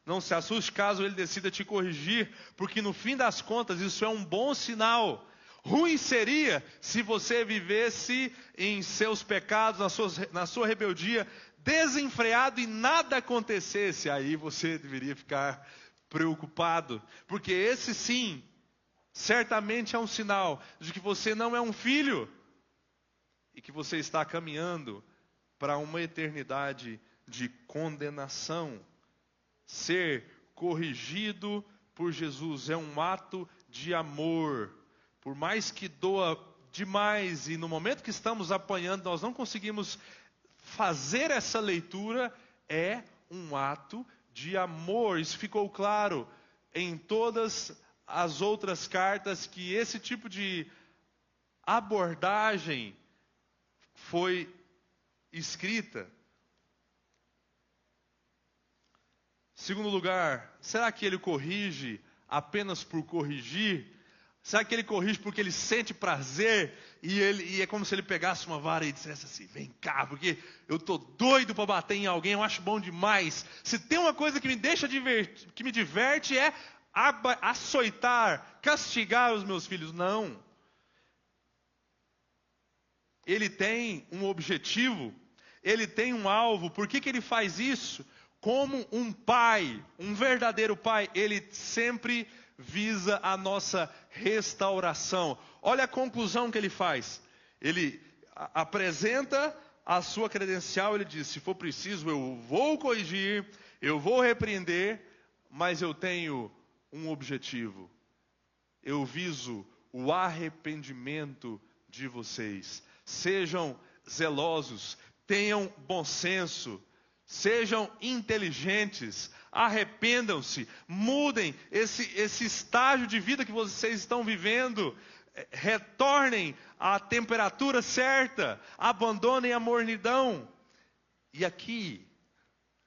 Não se assuste caso Ele decida te corrigir, porque no fim das contas isso é um bom sinal. Ruim seria se você vivesse em seus pecados, na sua rebeldia, desenfreado e nada acontecesse. Aí você deveria ficar preocupado, porque esse sim, certamente é um sinal de que você não é um filho e que você está caminhando para uma eternidade de condenação. Ser corrigido por Jesus é um ato de amor. Por mais que doa demais e no momento que estamos apanhando nós não conseguimos fazer essa leitura, é um ato de amor. Isso ficou claro em todas as outras cartas, que esse tipo de abordagem foi escrita. Segundo lugar, será que ele corrige apenas por corrigir? Será que ele corrige porque ele sente prazer e é como se ele pegasse uma vara e dissesse assim: vem cá, porque eu estou doido para bater em alguém, eu acho bom demais. Se tem uma coisa que me deixa que me diverte é açoitar, castigar os meus filhos. Não. Ele tem um objetivo, ele tem um alvo. Por que ele faz isso? Como um pai, um verdadeiro pai, ele sempre visa a nossa restauração. Olha a conclusão que ele faz. Ele apresenta a sua credencial, ele diz: se for preciso eu vou corrigir, eu vou repreender, mas eu tenho um objetivo. Eu viso o arrependimento de vocês. Sejam zelosos, tenham bom senso, sejam inteligentes, arrependam-se, mudem esse estágio de vida que vocês estão vivendo, retornem à temperatura certa, abandonem a mornidão. E aqui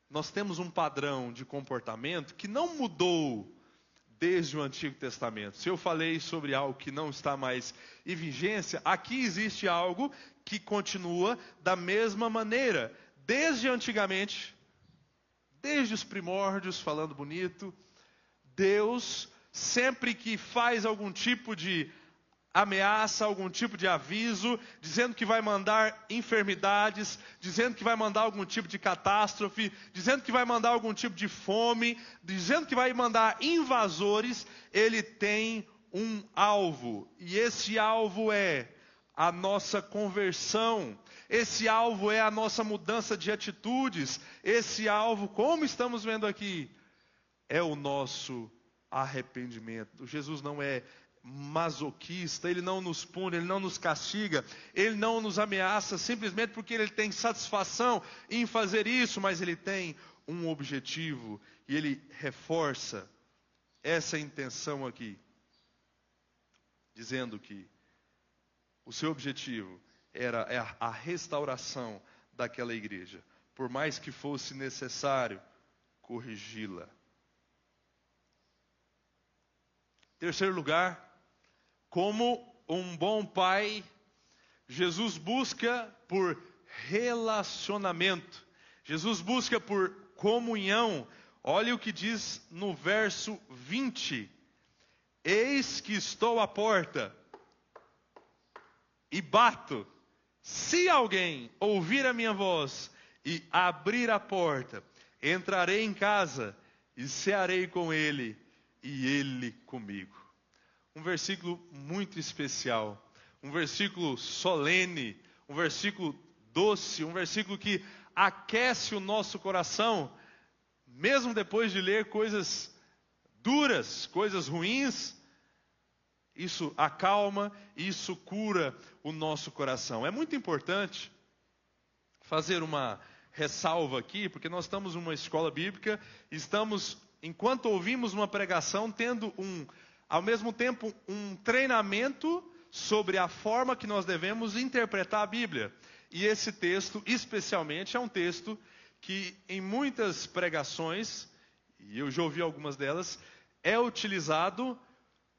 nós temos um padrão de comportamento que não mudou desde o Antigo Testamento. Se eu falei sobre algo que não está mais em vigência, aqui existe algo que continua da mesma maneira. Desde antigamente, desde os primórdios, falando bonito, Deus, sempre que faz algum tipo de ameaça, algum tipo de aviso, dizendo que vai mandar enfermidades, dizendo que vai mandar algum tipo de catástrofe, dizendo que vai mandar algum tipo de fome, dizendo que vai mandar invasores, ele tem um alvo. E esse alvo é a nossa conversão. Esse alvo é a nossa mudança de atitudes. Esse alvo, como estamos vendo aqui, é o nosso arrependimento. Jesus não é masoquista, ele não nos pune, ele não nos castiga, ele não nos ameaça simplesmente porque ele tem satisfação em fazer isso, mas ele tem um objetivo e ele reforça essa intenção aqui, dizendo que o seu objetivo era a restauração daquela igreja, por mais que fosse necessário corrigi-la. Terceiro lugar, como um bom pai, Jesus busca por relacionamento. Jesus busca por comunhão. Olha o que diz no verso 20. Eis que estou à porta e bato. Se alguém ouvir a minha voz e abrir a porta, entrarei em casa e cearei com ele e ele comigo. Um versículo muito especial, um versículo solene, um versículo doce, um versículo que aquece o nosso coração, mesmo depois de ler coisas duras, coisas ruins. Isso acalma, isso cura o nosso coração. É muito importante fazer uma ressalva aqui, porque nós estamos numa escola bíblica, estamos, enquanto ouvimos uma pregação, tendo ao mesmo tempo, um treinamento sobre a forma que nós devemos interpretar a Bíblia. E esse texto, especialmente, é um texto que em muitas pregações, e eu já ouvi algumas delas, é utilizado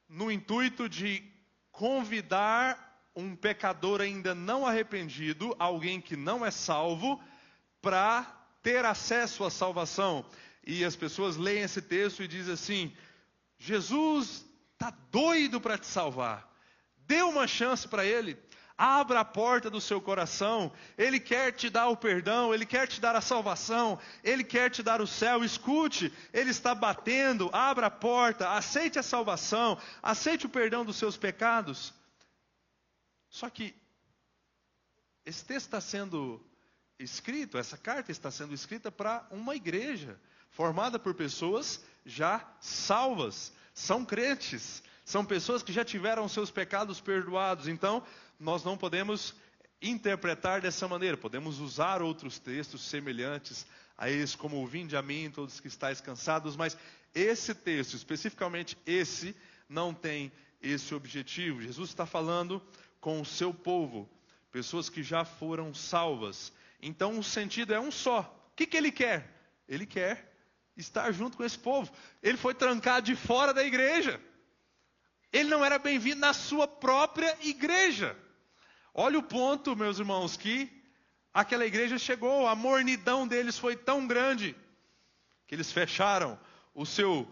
no intuito de convidar um pecador ainda não arrependido, alguém que não é salvo, para ter acesso à salvação. E as pessoas leem esse texto e dizem assim: Jesus está doido para te salvar. Dê uma chance para Ele. Abra a porta do seu coração. Ele quer te dar o perdão. Ele quer te dar a salvação. Ele quer te dar o céu. Escute, Ele está batendo. Abra a porta. Aceite a salvação. Aceite o perdão dos seus pecados. Só que esse texto está sendo escrito, essa carta está sendo escrita para uma igreja formada por pessoas já salvas. São crentes, são pessoas que já tiveram seus pecados perdoados. Então, nós não podemos interpretar dessa maneira. Podemos usar outros textos semelhantes a esse, como o vinde a mim, todos que estáis cansados. Mas esse texto, especificamente esse, não tem esse objetivo. Jesus está falando com o seu povo, pessoas que já foram salvas. Então, o sentido é um só. O que ele quer? Ele quer estar junto com esse povo. Ele foi trancado de fora da igreja. Ele não era bem-vindo na sua própria igreja. Olha o ponto, meus irmãos, que aquela igreja chegou. A mornidão deles foi tão grande que eles fecharam o seu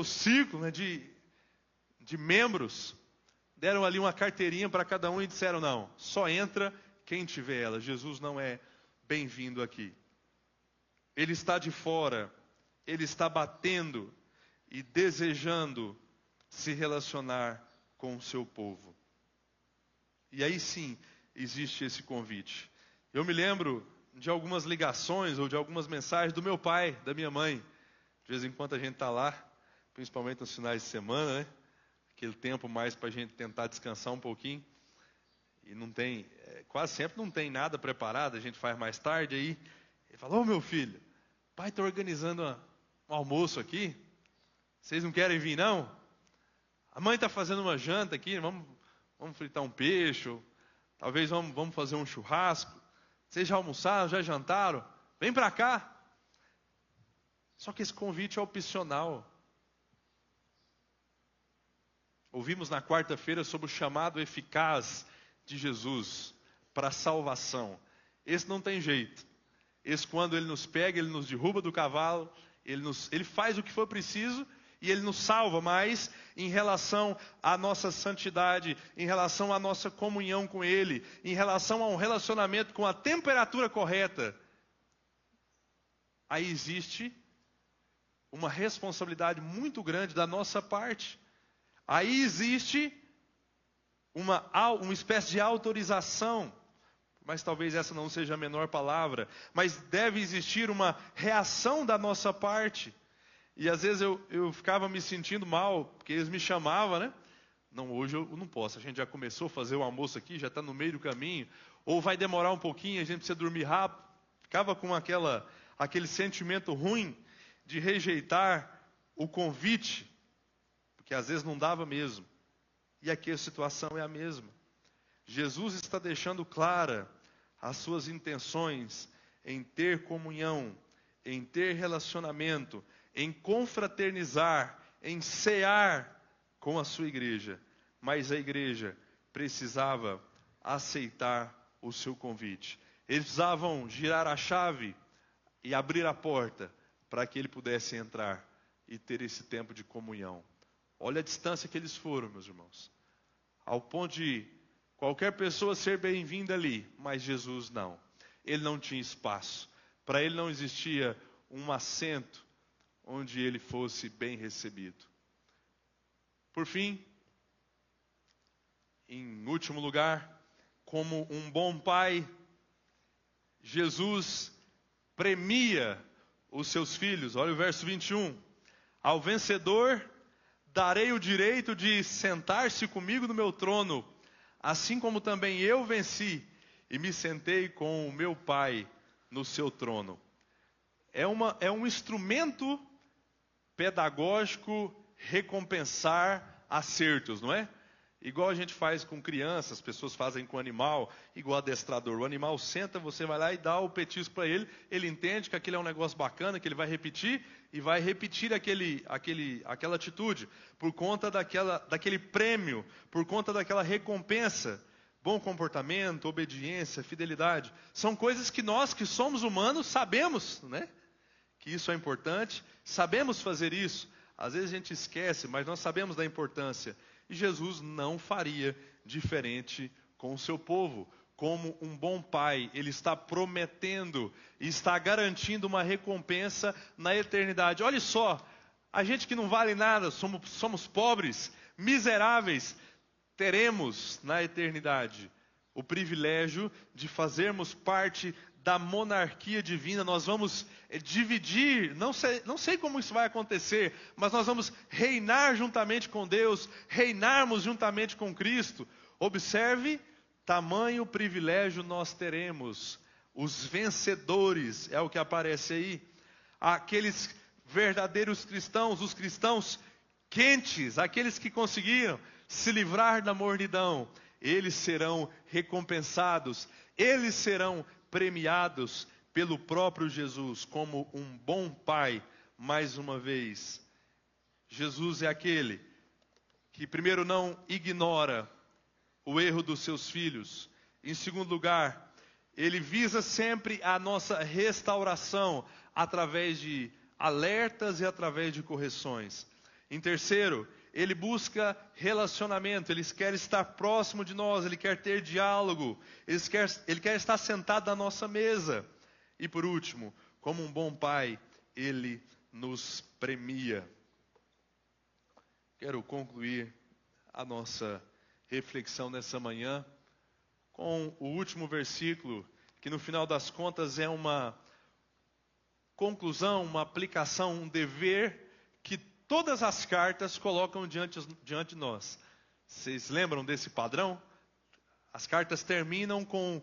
círculo, né, de membros. Deram ali uma carteirinha para cada um e disseram: não, só entra quem tiver ela. Jesus não é bem-vindo aqui. Ele está de fora. Ele está batendo e desejando se relacionar com o seu povo. E aí sim, existe esse convite. Eu me lembro de algumas ligações ou de algumas mensagens do meu pai, da minha mãe. De vez em quando a gente está lá, principalmente nos finais de semana, né? Aquele tempo mais para a gente tentar descansar um pouquinho. E não tem, quase sempre não tem nada preparado, a gente faz mais tarde. Aí ele fala: ô meu filho, pai está organizando um almoço aqui, vocês não querem vir não? A mãe está fazendo uma janta aqui, vamos fritar um peixe, ou talvez vamos fazer um churrasco. Vocês já almoçaram, já jantaram? Vem para cá. Só que esse convite é opcional. Ouvimos na quarta-feira sobre o chamado eficaz de Jesus para a salvação. Esse não tem jeito. Esse, quando Ele nos pega, Ele nos derruba do cavalo, Ele faz o que for preciso e Ele nos salva, mas em relação à nossa santidade, em relação à nossa comunhão com Ele, em relação a um relacionamento com a temperatura correta, aí existe uma responsabilidade muito grande da nossa parte. Aí existe uma espécie de autorização, mas talvez essa não seja a menor palavra, mas deve existir uma reação da nossa parte. E às vezes eu ficava me sentindo mal, porque eles me chamavam, né? Não, hoje eu não posso, a gente já começou a fazer o almoço aqui, já está no meio do caminho, ou vai demorar um pouquinho, a gente precisa dormir rápido. Ficava com aquele sentimento ruim de rejeitar o convite, porque às vezes não dava mesmo. E aqui a situação é a mesma. Jesus está deixando clara as suas intenções em ter comunhão, em ter relacionamento, em confraternizar, em cear com a sua igreja. Mas a igreja precisava aceitar o seu convite. Eles precisavam girar a chave e abrir a porta para que ele pudesse entrar e ter esse tempo de comunhão. Olha a distância que eles foram, meus irmãos. Ao ponto de qualquer pessoa ser bem-vinda ali, mas Jesus não. Ele não tinha espaço. Para ele não existia um assento onde ele fosse bem recebido. Por fim, em último lugar, como um bom pai, Jesus premia os seus filhos. Olha o verso 21. Ao vencedor darei o direito de sentar-se comigo no meu trono, assim como também eu venci e me sentei com o meu Pai no seu trono. É um instrumento pedagógico recompensar acertos, não é? Igual a gente faz com crianças, as pessoas fazem com animal, igual adestrador. O animal senta, você vai lá e dá o petisco para ele, ele entende que aquilo é um negócio bacana, que ele vai repetir, e vai repetir aquela atitude, por conta daquele prêmio, por conta daquela recompensa. Bom comportamento, obediência, fidelidade, são coisas que nós que somos humanos sabemos, né? Que isso é importante, sabemos fazer isso. Às vezes a gente esquece, mas nós sabemos da importância. E Jesus não faria diferente com o seu povo. Como um bom pai, ele está prometendo e está garantindo uma recompensa na eternidade. Olha só, a gente que não vale nada, somos pobres, miseráveis, teremos na eternidade o privilégio de fazermos parte da monarquia divina. Nós vamos dividir, não sei como isso vai acontecer, mas nós vamos reinar juntamente com Deus, reinarmos juntamente com Cristo. Observe, tamanho privilégio nós teremos. Os vencedores, é o que aparece aí. Aqueles verdadeiros cristãos, os cristãos quentes, aqueles que conseguiram se livrar da mornidão, eles serão recompensados, eles serão premiados pelo próprio Jesus, como um bom pai. Mais uma vez, Jesus é aquele que primeiro não ignora o erro dos seus filhos. Em segundo lugar, ele visa sempre a nossa restauração através de alertas e através de correções. Em terceiro, ele busca relacionamento, ele quer estar próximo de nós, ele quer ter diálogo, ele quer estar sentado à nossa mesa. E por último, como um bom pai, ele nos premia. Quero concluir a nossa reflexão nessa manhã com o último versículo, que no final das contas é uma conclusão, uma aplicação, um dever que todas as cartas colocam diante de nós. Vocês lembram desse padrão? As cartas terminam com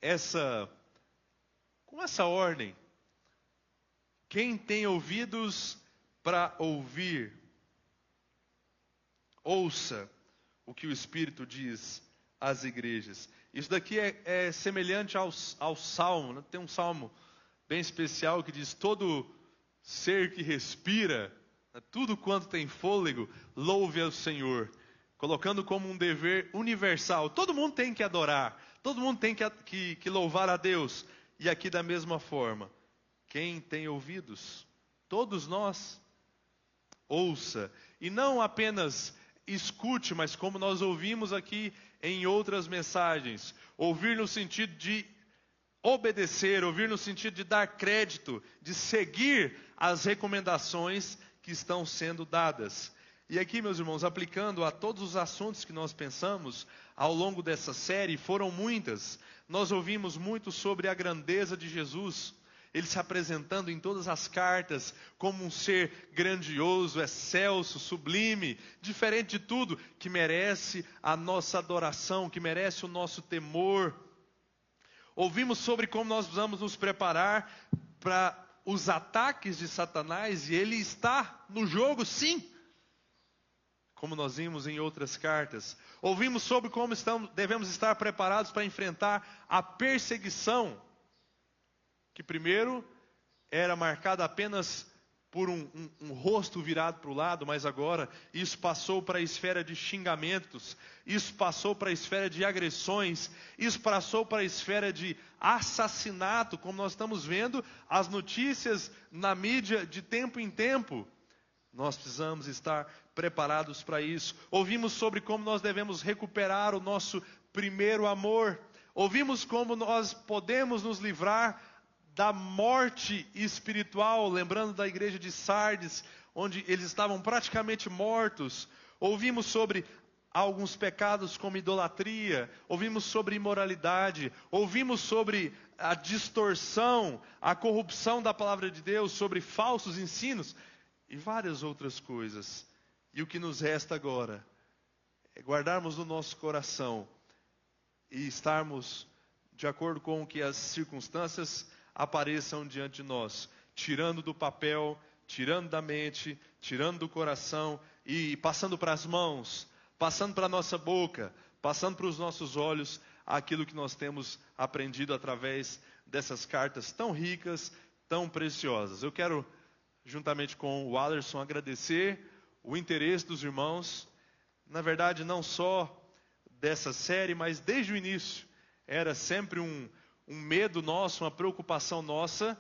essa ordem. Quem tem ouvidos para ouvir, ouça o que o Espírito diz às igrejas. Isso daqui é semelhante ao Salmo, né? Tem um Salmo bem especial que diz: todo ser que respira, tudo quanto tem fôlego, louve ao Senhor, colocando como um dever universal. Todo mundo tem que adorar, todo mundo tem que louvar a Deus. E aqui da mesma forma, quem tem ouvidos, todos nós, ouça. E não apenas escute, mas como nós ouvimos aqui em outras mensagens, ouvir no sentido de obedecer, ouvir no sentido de dar crédito, de seguir as recomendações que estão sendo dadas. E aqui, meus irmãos, aplicando a todos os assuntos que nós pensamos ao longo dessa série, foram muitas. Nós ouvimos muito sobre a grandeza de Jesus, ele se apresentando em todas as cartas como um ser grandioso, excelso, sublime, diferente de tudo, que merece a nossa adoração, que merece o nosso temor. Ouvimos sobre como nós precisamos nos preparar para os ataques de Satanás, e ele está no jogo, sim, como nós vimos em outras cartas. Ouvimos sobre como devemos estar preparados para enfrentar a perseguição, que primeiro era marcada apenas por um rosto virado para o lado, mas agora isso passou para a esfera de xingamentos, isso passou para a esfera de agressões, isso passou para a esfera de assassinato, como nós estamos vendo as notícias na mídia de tempo em tempo. Nós precisamos estar preparados para isso. Ouvimos sobre como nós devemos recuperar o nosso primeiro amor. Ouvimos como nós podemos nos livrar da morte espiritual, lembrando da igreja de Sardes, onde eles estavam praticamente mortos. Ouvimos sobre alguns pecados como idolatria, ouvimos sobre imoralidade, ouvimos sobre a distorção, a corrupção da palavra de Deus, sobre falsos ensinos e várias outras coisas. E o que nos resta agora é guardarmos no nosso coração e estarmos de acordo com o que as circunstâncias apareçam diante de nós, tirando do papel, tirando da mente, tirando do coração e passando para as mãos, passando para a nossa boca, passando para os nossos olhos aquilo que nós temos aprendido através dessas cartas tão ricas, tão preciosas. Eu quero, juntamente com o Wallerson, agradecer o interesse dos irmãos, na verdade não só dessa série, mas desde o início, era sempre um medo nosso, uma preocupação nossa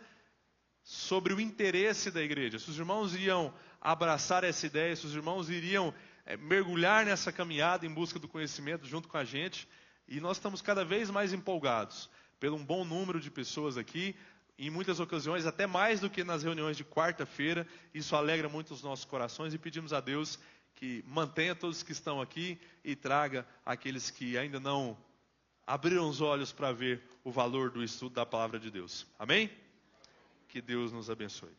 sobre o interesse da igreja. Se os irmãos iriam abraçar essa ideia, se os irmãos iriam mergulhar nessa caminhada em busca do conhecimento junto com a gente, e nós estamos cada vez mais empolgados pelo um bom número de pessoas aqui, em muitas ocasiões até mais do que nas reuniões de quarta-feira. Isso alegra muito os nossos corações e pedimos a Deus que mantenha todos que estão aqui e traga aqueles que ainda não abriram os olhos para ver o valor do estudo da palavra de Deus. Amém? Que Deus nos abençoe.